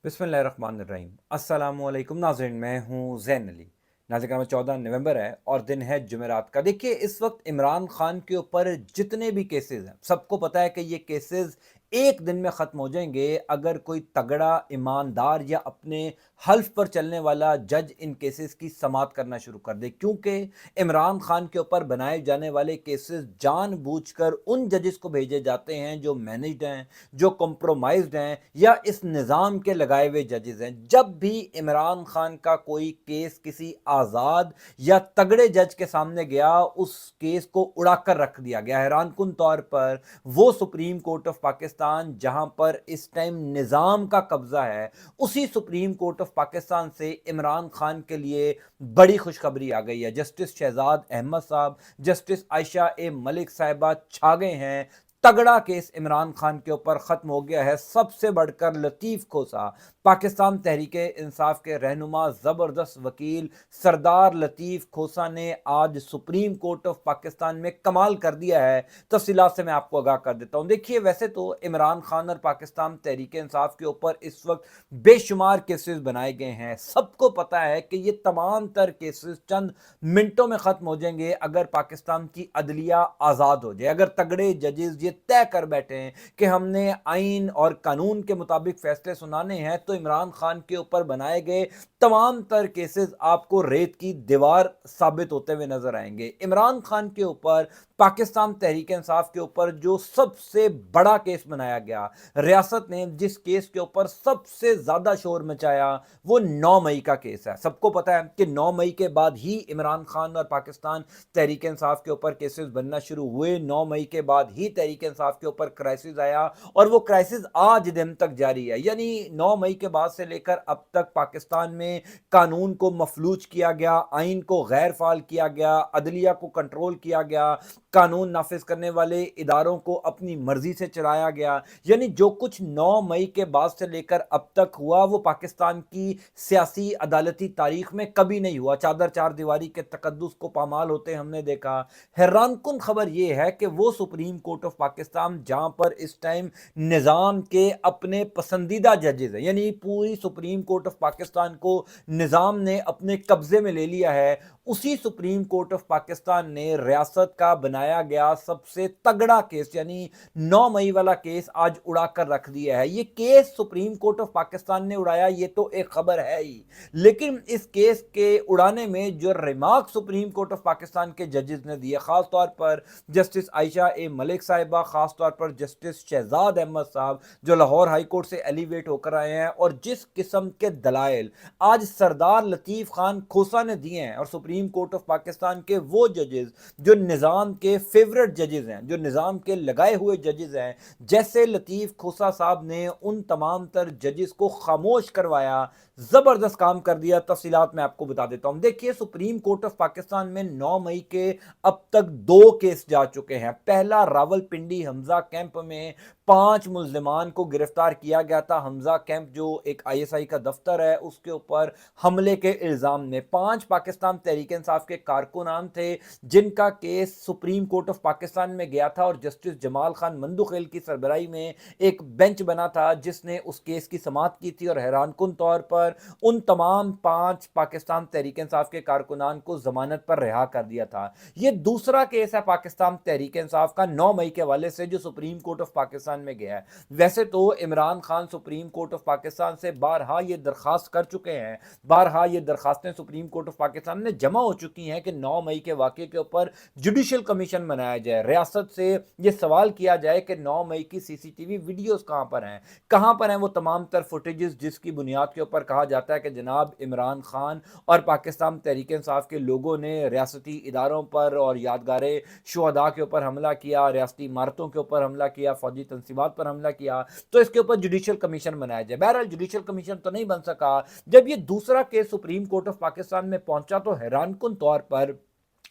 बिस्मिल्लाहिर्रहमानिर्रहीम। अस्सलामु अलैकुम नाज़रीन, मैं हूँ ज़ैन अली। नाज़रीन, 14 नवंबर है और दिन है जुमेरात का। देखिए, इस वक्त इमरान खान के ऊपर जितने भी केसेस हैं, सबको पता है कि ये केसेस एक दिन में ख़त्म हो जाएंगे अगर कोई तगड़ा, ईमानदार या अपने हल्फ पर चलने वाला जज इन केसेस की समाअत करना शुरू कर दे। क्योंकि इमरान खान के ऊपर बनाए जाने वाले केसेस जानबूझकर उन जजेस को भेजे जाते हैं जो मैनेज्ड हैं, जो कॉम्प्रोमाइज्ड हैं या इस निज़ाम के लगाए हुए जजेस हैं। जब भी इमरान खान का कोई केस किसी आज़ाद या तगड़े जज के सामने गया, उस केस को उड़ाकर रख दिया गया। हैरानकुन तौर पर वो सुप्रीम कोर्ट ऑफ पाकिस्तान जहां पर इस टाइम निज़ाम का कब्जा है, उसी सुप्रीम कोर्ट ऑफ पाकिस्तान से इमरान खान के लिए बड़ी खुशखबरी आ गई है। जस्टिस शहजाद अहमद साहब, जस्टिस आयशा ए मलिक साहिबा छा गए हैं। तगड़ा केस इमरान खान के ऊपर खत्म हो गया है। सबसे बढ़कर लतीफ़ खोसा, पाकिस्तान तहरीक इंसाफ के रहनुमा, ज़बरदस्त वकील सरदार लतीफ़ खोसा ने आज सुप्रीम कोर्ट ऑफ पाकिस्तान में कमाल कर दिया है। तफसीलात से मैं आपको आगाह कर देता हूँ। देखिए, वैसे तो इमरान खान और पाकिस्तान तहरीक इंसाफ के ऊपर इस वक्त बेशुमार केसेस बनाए गए हैं। सबको पता है कि ये तमाम तर केसेस चंद मिनटों में ख़त्म हो जाएंगे अगर पाकिस्तान की अदलिया आज़ाद हो जाए। अगर तगड़े जजेस ये तय कर बैठे हैं कि हमने आइन और कानून के मुताबिक फैसले सुनाने हैं, तो इमरान खान के ऊपर बनाए गए तमाम तर केसेस आपको रेत की दीवार साबित होते हुए नजर आएंगे। इमरान खान के ऊपर, पाकिस्तान तहरीक इंसाफ के ऊपर जो सबसे बड़ा केस बनाया गया, रियासत ने जिस केस के ऊपर सबसे ज्यादा शोर मचाया, वो 9 मई का केस है। सबको पता है कि 9 मई के बाद ही इमरान खान और पाकिस्तान तहरीक इंसाफ के ऊपर केसेस बनना शुरू हुए। 9 मई के बाद ही तहरीक इंसाफ के ऊपर क्राइसिस आया और वो क्राइसिस आज दिन तक जारी है। यानी 9 मई के बाद से लेकर अब तक पाकिस्तान में कानून को मफलूज किया गया, आइन को गैर फाल किया गया, अदलिया को कंट्रोल किया गया, कानून नाफिज करने वाले इदारों को अपनी मर्जी से चलाया गया। यानी जो कुछ 9 मई के बाद से लेकर अब तक हुआ, वो पाकिस्तान की सियासी अदालती तारीख में कभी नहीं हुआ। चादर चार दीवारी के तकद्दुस को पामाल होते हमने देखा। हैरानकुन खबर यह है कि वो सुप्रीम कोर्ट ऑफ पाकिस्तान जहां पर इस टाइम निज़ाम के अपने पसंदीदा जजेस हैं, यानी पूरी सुप्रीम कोर्ट ऑफ पाकिस्तान को निज़ाम ने अपने कब्जे में ले लिया है, उसी सुप्रीम कोर्ट ऑफ पाकिस्तान ने रियासत का बनाया गया सबसे तगड़ा केस यानी 9 मई वाला केस आज उड़ा कर रख दिया है। ये case supreme court of Pakistan ने उड़ाया, ये तो एक खबर है ही, लेकिन इस केस के उड़ाने में जो remark supreme court of Pakistan के जजेस ने दिए, खास तौर पर जस्टिस आयशा ए मलिक साहिबा, खास तौर पर जस्टिस शहजाद अहमद साहब जो लाहौर हाई कोर्ट से एलिवेट होकर आए हैं, और जिस किस्म के दलाइल आज सरदार लतीफ़ खान खोसा ने दिए हैं, और सुप्रीम कोर्ट ऑफ पाकिस्तान के वो जजेस जो निज़ाम के फेवरेट जजेस हैं, जो निज़ाम के लगाए हुए जजेस हैं, जैसे लतीफ़ खोसा साहब ने उन तमाम तर जजेस को खामोश करवाया, जबरदस्त काम कर दिया। तफसीलात मैं आपको बता देता हूं। देखिए, सुप्रीम कोर्ट ऑफ पाकिस्तान में 9 मई के अब तक 2 केस जा चुके हैं। पहला रावलपिंडी हमजा कैंप में 5 मुल्जिमान को गिरफ्तार किया गया था। हमजा कैंप जो एक आईएसआई का दफ्तर है, उसके ऊपर हमले के इल्जाम में 5 पाकिस्तान तहरीक इंसाफ के कारकुनान थे जिनका case supreme court of Pakistan में गया था, और जस्टिस जमाल खान मंदुखेल की सरबराही में एक बेंच बना था जिसने उस केस की समाअत की थी, और हैरानकुन तौर पर उन तमाम 5 पाकिस्तान तहरीक इंसाफ के कारकुनान को जमानत पर रिहा कर दिया था। यह दूसरा केस है पाकिस्तान तहरीक इंसाफ का 9 मई के हवाले से जो सुप्रीम कोर्ट ऑफ पाकिस्तान में गया है। वैसे तो Imran Khan supreme court of Pakistan से बारहा ये दरखास्त कर चुके हैं, बारहा ये दरखास्तें सुप्रीम कोर्ट ऑफ पाकिस्तान में जमा हो चुकी हैं कि 9 मई के वाक़े के ऊपर जुडिशियल कमीशन बनाया जाए, रियासत से ये सवाल किया जाए कि 9 मई की सीसीटीवी वीडियोस कहां पर हैं वो तमाम तर फुटेजेस जिसकी बुनियाद के ऊपर कहा जाता है कि जनाब इमरान खान और पाकिस्तान तहरीक इंसाफ के लोगों ने रियासती इदारों पर और यादगार शुहदा के ऊपर हमला किया, रियासती इमारतों के ऊपर हमला किया, फौजी तंसीबात पर हमला किया, तो इसके ऊपर जुडिशियल कमीशन बनाया जाए। बहरहाल जुडिशियल कमीशन तो नहीं बन सका। जब ये दूसरा case supreme court of Pakistan में पहुंचा तो हैरानकुन तौर पर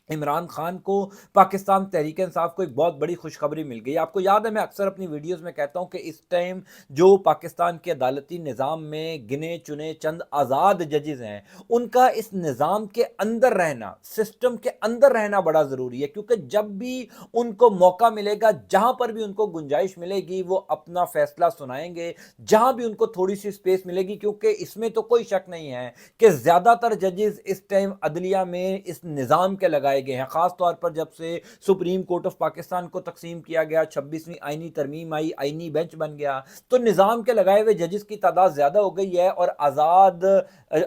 इमरान खान को पाकिस्तान तहरीक इंसाफ को एक बहुत बड़ी खुशखबरी मिल गई। आपको याद है, मैं अक्सर अपनी वीडियोस में कहता हूं कि इस टाइम जो पाकिस्तान के अदालती निज़ाम में गिने चुने चंद आज़ाद जजेस हैं, उनका इस निज़ाम के अंदर रहना, सिस्टम के अंदर रहना बड़ा ज़रूरी है, क्योंकि जब भी उनको मौका मिलेगा, जहां पर भी उनको गुंजाइश मिलेगी, वो अपना फैसला सुनाएंगे, जहां भी उनको थोड़ी सी स्पेस मिलेगी। क्योंकि इसमें तो कोई शक नहीं है कि ज़्यादातर जजेस इस टाइम अदलिया में इस निज़ाम के लगाए गए हैं। ख़ास तौर पर जब से सुप्रीम कोर्ट ऑफ पाकिस्तान को तकसीम किया गया, 26वीं आइनी तरमीम आई, आइनी बेंच बन गया, तो निज़ाम के लगाए हुए जजेस की तादाद ज़्यादा हो गई है और आज़ाद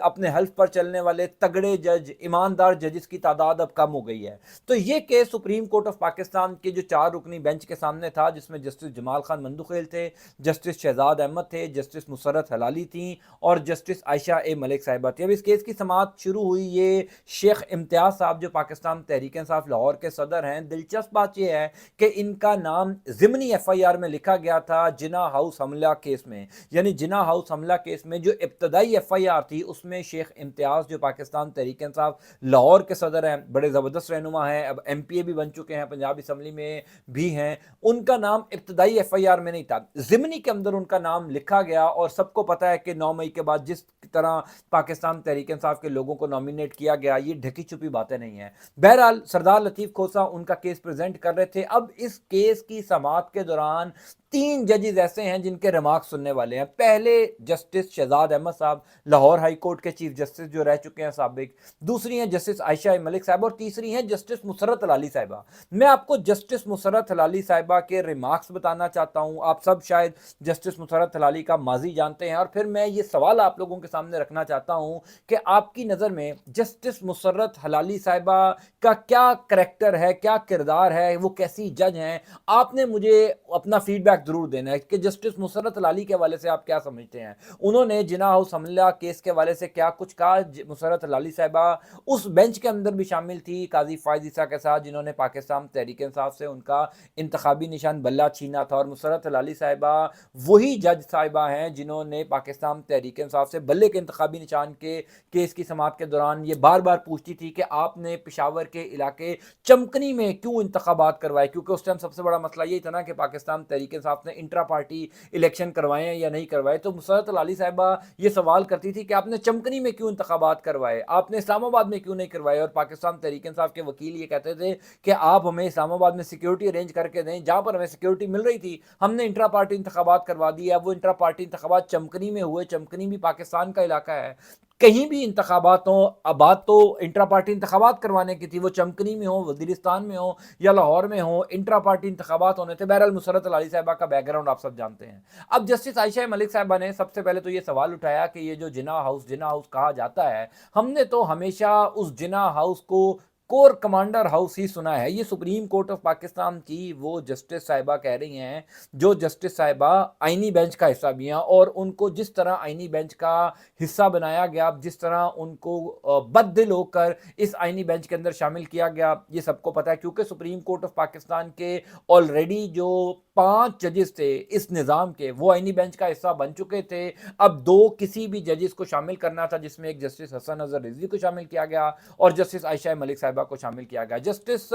अपने हल्फ पर चलने वाले तगड़े जज, ईमानदार जजेस की तादाद अब कम हो गई है। तो ये case supreme court of Pakistan के जो 4 रुकनी बेंच के सामने था, जिसमें जस्टिस जमाल खान मंदुखेल थे, जस्टिस शहजाद अहमद थे, जस्टिस मुसर्रत हलाली थी और जस्टिस आयशा ए मलिक साहिबा थी। अब इस केस की समाअत शुरू हुई। ये शेख इम्तियाज साहब जो पाकिस्तान तहरीक इंसाफ लाहौर के सदर हैं, दिलचस्प बात यह है कि इनका नाम ज़िमनी FIR में लिखा गया था जिना हाउस हमला केस में। यानी जिना हाउस हमला केस में जो इब्तदाई FIR थी, उसमें शेख इम्तियाज जो पाकिस्तान तहरीक इंसाफ लाहौर के सदर हैं, बड़े ज़बरदस्त रहनुमा हैं, अब MPA भी बन चुके हैं, पंजाब असम्बली में भी हैं, उनका नाम इब्तदाई FIR में नहीं था, ज़िमनी के अंदर उनका नाम लिखा गया। और सबको पता है कि 9 मई के बाद जिस तरह पाकिस्तान तहरीक इंसाफ के लोगों को नॉमिनेट किया गया, ये ढकी छुपी बातें नहीं है। बहरहाल सरदार लतीफ़ खोसा उनका केस प्रेजेंट कर रहे थे। अब इस केस की समाअत के दौरान 3 जजेस ऐसे हैं जिनके रिमार्क सुनने वाले हैं। पहले जस्टिस शहजाद अहमद साहब, लाहौर हाई कोर्ट के चीफ जस्टिस जो रह चुके हैं साबिक। दूसरी हैं जस्टिस आयशा मलिक साहब और तीसरी हैं जस्टिस मुसर्रत हलाली साहिबा। मैं आपको जस्टिस मुसर्रत हलाली साहिबा के रिमार्क्स बताना चाहता हूं। आप सब शायद जस्टिस मुसर्रत हलाली का माजी जानते हैं और फिर मैं ये सवाल आप लोगों के सामने रखना चाहता हूं कि आपकी नज़र में जस्टिस मुसर्रत हलाली साहिबा का क्या करैक्टर है, क्या किरदार है, वो कैसी जज हैं? आपने मुझे अपना फीडबैक जरूर देना है कि जस्टिस मुसर्रत हलाली के हवाले से आप क्या समझते हैं। उन्होंने जिना हाउस हमला केस के हवाले से क्या कुछ कहा? मुसर्रत हलाली साहिबा उस बेंच के अंदर भी शामिल थी काजी फायज ईसा के साथ, जिन्होंने पाकिस्तान तहरीक इंसाफ से उनका इंतखाबी निशान बल्ला छीना था। और मुसर्रत हलाली साहिबा वही जज साहिबा हैं जिन्होंने पाकिस्तान तहरीक इंसाफ से बल्ले के इंतखाबी निशान के केस की समाअत के दौरान ये बार बार पूछती थी कि आपने पेशावर के इलाके चमकनी में क्यों इंतखाबात करवाए, क्योंकि उस टाइम सबसे बड़ा मसला यही था ना कि पाकिस्तान तहरीक इंसाफ ने इंट्रा पार्टी इलेक्शन करवाए हैं या नहीं करवाए। तो मुसर्रत हलाली साहिबा ये सवाल करती थी कि आपने चमकनी में क्यों इंतखाबात करवाए, आपने इस्लामाबाद में क्यों नहीं करवाए। और पाकिस्तान तहरीक इंसाफ के वकील ये कहते थे कि आप हमें इस्लामाबाद में सिक्योरिटी अरेंज करके दें, जहां पर हमें सिक्योरिटी मिल रही थी हमने इंट्रा पार्टी इंतखाबात करवा दिया। वो इंट्रा पार्टी इंतखाबात चमकनी में हुए, चमकनी भी पाकिस्तान का इलाका है। कहीं भी इंतखाबात हो, अब बात तो इंट्रा पार्टी इंतखाबात करवाने की थी, वो चमकनी में हो, वजीरिस्तान में हो या लाहौर में हो, इंट्रा पार्टी इंतखाबात होने थे। बहरहाल मुसर्रत हलाली साहिबा का बैकग्राउंड आप सब जानते हैं। अब जस्टिस आयशा मलिक साहिबा ने सबसे पहले तो ये सवाल उठाया कि ये जो जिना हाउस कहा जाता है, हमने तो हमेशा उस जिना हाउस को कोर कमांडर हाउस ही सुना है। ये सुप्रीम कोर्ट ऑफ पाकिस्तान की वो जस्टिस साहिबा कह रही हैं जो जस्टिस साहिबा आइनी बेंच का हिस्सा भी हैं, और उनको जिस तरह आइनी बेंच का हिस्सा बनाया गया, जिस तरह उनको बददिल होकर इस आइनी बेंच के अंदर शामिल किया गया, ये सबको पता है। क्योंकि सुप्रीम कोर्ट ऑफ पाकिस्तान के ऑलरेडी जो 5 जजेस थे इस निज़ाम के, वो आइनी बेंच का हिस्सा बन चुके थे। अब 2 किसी भी जजेस को शामिल करना था, जिसमें एक जस्टिस हसन अजहर रिजवी को शामिल किया गया और जस्टिस आयशा मलिक साहिबा को शामिल किया गया। जस्टिस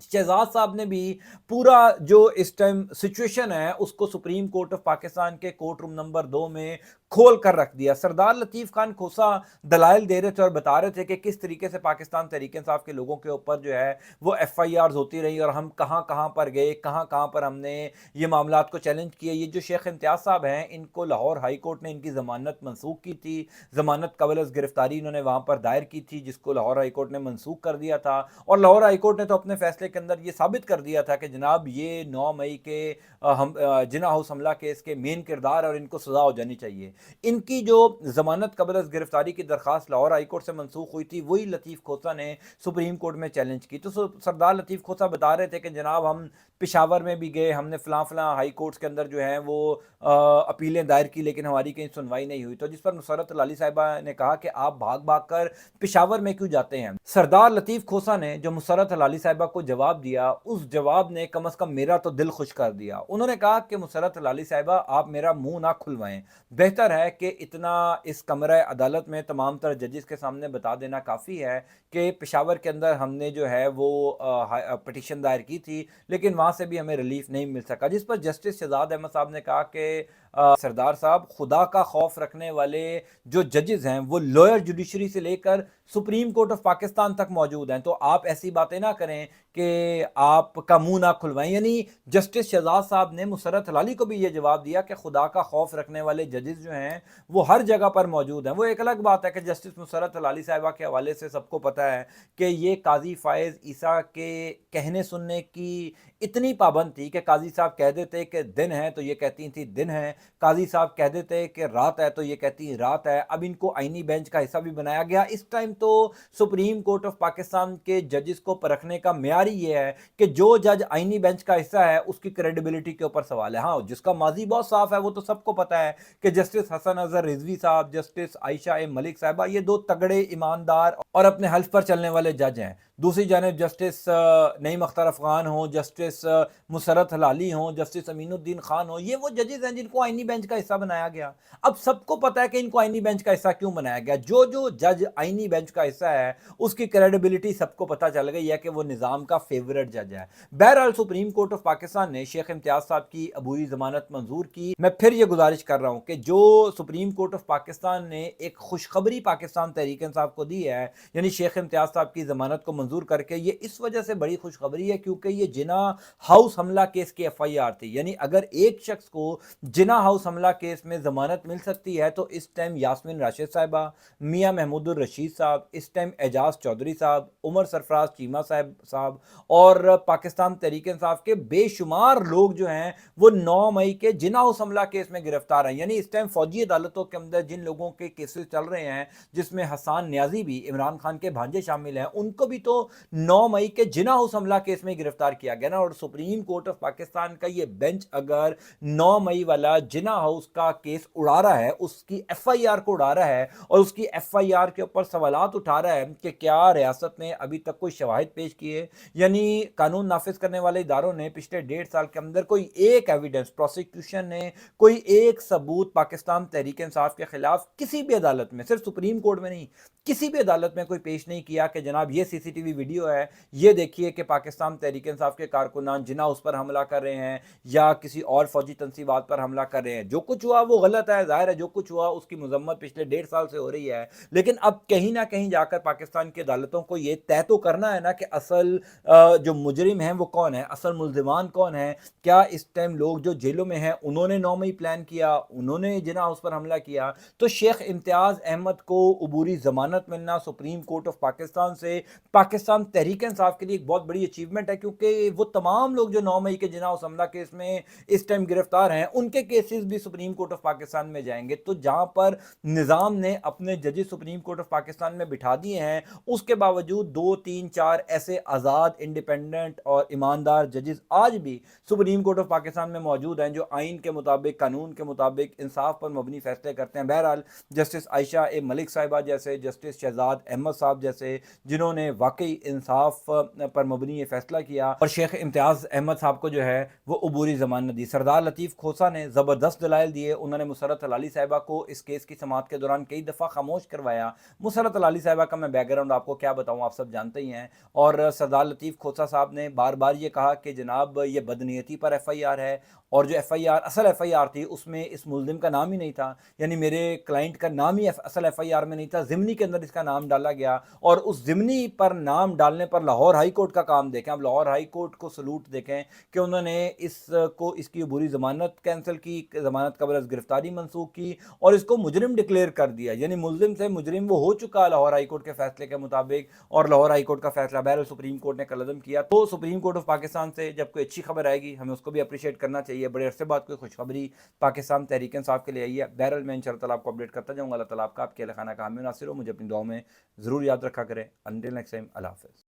शहजाद साहब ने भी पूरा जो इस टाइम सिचुएशन है उसको सुप्रीम कोर्ट ऑफ पाकिस्तान के कोर्ट रूम नंबर 2 में खोल कर रख दिया। सरदार लतीफ़ खान खोसा दलाइल दे रहे थे और बता रहे थे कि किस तरीके से पाकिस्तान तहरीक इंसाफ के लोगों के ऊपर जो है वो FIRs होती रही और हम कहां कहां पर गए, कहां कहां पर हमने ये मामलात को चैलेंज किए। ये जो शेख इम्तियाज साहब हैं, इनको लाहौर हाई कोर्ट ने इनकी ज़मानत मनसूख की थी, ज़मानत कबल गिरफ्तारी इन्होंने वहां पर दायर की थी, जिसको लाहौर हाई कोर्ट ने मनसूख कर दिया था। और लाहौर हाई कोर्ट ने तो अपने फैसले के अंदर ये साबित कर दिया था कि जनाब ये 9 मई के जिना हाउस हमला केस के मेन किरदार और इनको सजा हो जानी चाहिए। इनकी जो जमानत कबल गिरफ्तारी की दरखास्त लाहौर हाई कोर्ट से मनसूख हुई थी, वही लतीफ़ खोसा ने सुप्रीम कोर्ट में चैलेंज की। तो सरदार लतीफ़ खोसा बता रहे थे कि जनाब हम पेशावर में भी गए, हमने फ़लाँ फ़लाँ हाई कोर्ट्स के अंदर जो है वो अपीलें दायर की, लेकिन हमारी कहीं सुनवाई नहीं हुई। तो जिस पर मुसर्रत हलाली साहिबा ने कहा कि आप भाग भाग कर पेशावर में क्यों जाते हैं। सरदार लतीफ़ खोसा ने जो मुसर्रत हलाली साहिबा को जवाब दिया, उस जवाब ने कम अज़ कम मेरा तो दिल खुश कर दिया। उन्होंने कहा कि मुसर्रत हलाली साहिबा आप मेरा मुंह ना खुलवाएं, बेहतर نظر ہے کہ اتنا اس کمرہ عدالت میں تمام تر ججز کے سامنے بتا دینا کافی ہے کہ پشاور کے اندر ہم نے جو ہے وہ پٹیشن دائر کی تھی، لیکن وہاں سے بھی ہمیں ریلیف نہیں مل سکا، جس پر جسٹس شہزاد احمد صاحب نے کہا کہ سردار صاحب، خدا کا خوف رکھنے والے جو ججز ہیں وہ لوئر جوڈیشری سے لے کر سپریم کورٹ آف پاکستان تک موجود ہیں، تو آپ ایسی باتیں نہ کریں کہ آپ کا منہ نہ کھلوائیں۔ یعنی جسٹس شہزاد صاحب نے مسرت ہلالی کو بھی یہ جواب دیا کہ خدا کا خوف رکھنے والے ججز جو ہیں وہ ہر جگہ پر موجود ہیں۔ وہ ایک الگ بات ہے کہ جسٹس مسرت ہلالی صاحبہ کے حوالے سے سب کو پتہ ہے کہ یہ قاضی فائز عیسیٰ کے کہنے سننے کی اتنی پابند تھی کہ قاضی صاحب کہہ دیتے کہ دن ہے تو یہ کہتی تھی دن ہے، قاضی صاحب کہہ دیتے کہ رات ہے تو یہ کہتی رات ہے۔ اب ان کو آئینی بینچ کا حصہ بھی بنایا گیا۔ اس ٹائم تو سپریم کورٹ آف پاکستان کے ججز کو پرکھنے کا معیار ہی یہ ہے کہ جو جج آئینی بینچ کا حصہ ہے اس کی کریڈیبلٹی کے اوپر سوال ہے۔ ہاں، جس کا ماضی بہت صاف ہے وہ تو سب کو پتا ہے کہ جسٹس حسن اظہر رضوی صاحب، جسٹس عائشہ ملک صاحبہ، یہ دو تگڑے، ایماندار اور اپنے حلف پر چلنے والے جج ہیں۔ دوسری جانب جسٹس نعیم اختر افغان ہوں، جسٹس مسرت ہلالی ہوں، جسٹس امین الدین خان ہوں، یہ وہ ججز ہیں جن کو آئینی بینچ کا حصہ بنایا گیا۔ اب سب کو پتا ہے کہ ان کو آئینی بینچ کا حصہ کیوں بنایا گیا۔ جو جو جج آئینی بینچ کا حصہ ہے اس کی کریڈیبلٹی سب کو پتا چل گئی ہے کہ وہ نظام کا فیورٹ جج ہے۔ بہرحال سپریم کورٹ آف پاکستان نے شیخ امتیاز صاحب کی عبوری ضمانت منظور کی۔ میں پھر یہ گزارش کر رہا ہوں کہ جو سپریم کورٹ آف پاکستان نے ایک خوشخبری پاکستان تحریک انصاف کو دی ہے، یعنی شیخ امتیاز صاحب کی ضمانت کو منظور کر کے، یہ اس وجہ سے بڑی خوشخبری ہے کیونکہ یہ جنا ہاؤس حملہ کیس کی ایف آئی آر تھی۔ یعنی اگر ایک شخص کو جنا ہاؤس حملہ کیس میں ضمانت مل سکتی ہے تو اس ٹائم یاسمین راشد صاحبہ، میاں محمود الرشید صاحب، اس ٹائم اعجاز چودھری صاحب، عمر سرفراز چیمہ صاحب اور پاکستان تحریک انصاف کے بے شمار لوگ جو ہیں وہ 9 مئی کے جنا ہاؤس حملہ کیس میں گرفتار ہیں۔ یعنی اس ٹائم فوجی عدالتوں کے اندر جن لوگوں کے کیسز چل رہے ہیں، جس میں حسان نیازی بھی، عمران خان کے بھانجے شامل ہیں، ان کو بھی تو 9 مئی کے جنا ہاؤس حملہ کیس میں گرفتار کیا گیا نا۔ اور سپریم کورٹ آف پاکستان کا یہ بینچ اگر 9 مئی والا جنا ہاؤس کا کیس اڑا رہا ہے، اس کی ایف آئی آر کو اڑا رہا ہے اور اس کی ایف آئی آر کے اوپر سوالات اٹھا رہا ہے کہ کیا ریاست نے ابھی تک کوئی شواہد پیش کیے، یعنی قانون نافذ کرنے والے اداروں نے پچھلے 1.5 سال کے اندر کوئی ایک ایویڈنس، پروسیکیوشن نے کوئی ایک ثبوت پاکستان تحریک انصاف کے خلاف کسی بھی عدالت میں، صرف سپریم کورٹ میں نہیں، کسی بھی عدالت میں کوئی پیش نہیں کیا کہ جناب یہ سی سی ٹی وی ویڈیو ہے، یہ دیکھیے کہ پاکستان تحریک انصاف کے کارکنان جنا اس پر حملہ کر رہے ہیں یا کسی اور فوجی تنصیبات پر حملہ کر رہے ہیں۔ جو کچھ ہوا وہ غلط ہے، ظاہر ہے جو کچھ ہوا اس کی مذمت پچھلے 1.5 سال سے ہو رہی ہے، لیکن اب کہیں نہ کہیں جا کر پاکستان کی عدالتوں کو یہ طے تو کرنا ہے نا کہ اصل جو مجرم ہیں وہ کون ہیں، اصل ملزمان کون ہیں۔ کیا اس ٹائم لوگ جو جیلوں میں ہیں انہوں نے 9 مئی پلان کیا، انہوں نے جنا ہاؤس پر حملہ کیا؟ تو شیخ امتیاز احمد کو عبوری ضمانت ملنا سپریم کورٹ آف پاکستان سے پاکستان تحریک انصاف کے لیے ایک بہت بڑی اچیومنٹ ہے، کیونکہ وہ تمام لوگ جو 9 مئی کے جنا ہاؤس حملہ کیس میں اس ٹائم گرفتار ہیں ان کے کیسز بھی سپریم کورٹ آف پاکستان میں جائیں گے۔ تو جہاں پر نظام نے اپنے ججز سپریم کورٹ آف پاکستان میں بٹھا دیے ہیں، اس کے باوجود 2 3 4 ایسے آزاد، انڈیپینڈنٹ اور ایماندار ججز آج بھی سپریم کورٹ آف پاکستان میں موجود ہیں جو آئین کے مطابق، قانون کے مطابق انصاف پر مبنی فیصلے کرتے ہیں۔ بہرحال جسٹس عائشہ ملک صاحبہ جیسے، جسٹس شہزاد احمد صاحب جیسے، جنہوں نے واقعی انصاف پر مبنی یہ فیصلہ کیا اور شیخ امتیاز احمد صاحب کو جو ہے وہ عبوری ضمانت دی۔ سردار لطیف کھوسہ نے زبردست دلائل دیے، انہوں نے مسرت ہلالی صاحبہ کو اس کیس کی سماعت کے دوران کئی دفعہ خاموش کروایا۔ مسرت ہلالی صاحبہ کا میں بیک گراؤنڈ آپ کو کیا بتاؤں، آپ سب جانتے ہی ہیں۔ اور سردار لطیف کھوسہ صاحب نے بار بار یہ کہا کہ جناب یہ بدنیتی پر ایف آئی آر ہے، اور جو ایف آئی آر، اصل ایف آئی آر تھی، اس میں اس ملزم کا نام ہی نہیں تھا، یعنی میرے کلائنٹ کا نام ہی اصل ایف آئی آر میں نہیں تھا، ضمنی کے اندر اس کا نام ڈالا گیا، اور اس ضمنی پر نام ڈالنے پر لاہور ہائی کورٹ کا کام دیکھیں۔ اب لاہور ہائی کورٹ کو سلوٹ دیکھیں کہ انہوں نے اس کی عبوری ضمانت کینسل کی، ضمانت قبل از گرفتاری منسوخ کی اور اس کو مجرم ڈکلیئر کر دیا، یعنی ملزم سے مجرم وہ ہو چکا لاہور ہائی کورٹ کے فیصلے کے مطابق، اور لاہور ہائی کورٹ کا فیصلہ بہرحال سپریم کورٹ نے کل عدم کیا۔ تو سپریم کورٹ آف پاکستان سے جب کوئی اچھی خبر آئے گی ہمیں اس کو بھی اپریشیٹ کرنا چاہیے۔ بڑے عرصے بعد کوئی خوشخبری پاکستان تحریک انصاف کے لیے آئی ہے۔ بہرحال میں انشاءاللہ تعالیٰ آپ کو اپڈیٹ کرتا جاؤں گا۔ اللہ تعالیٰ آپ کا، آپ کے اہل خانہ کا حامی و ناصر ہو۔ مجھے اپنی دعاؤں میں ضرور یاد رکھا کریں۔ انٹل نیکسٹ ٹائم، اللہ حافظ۔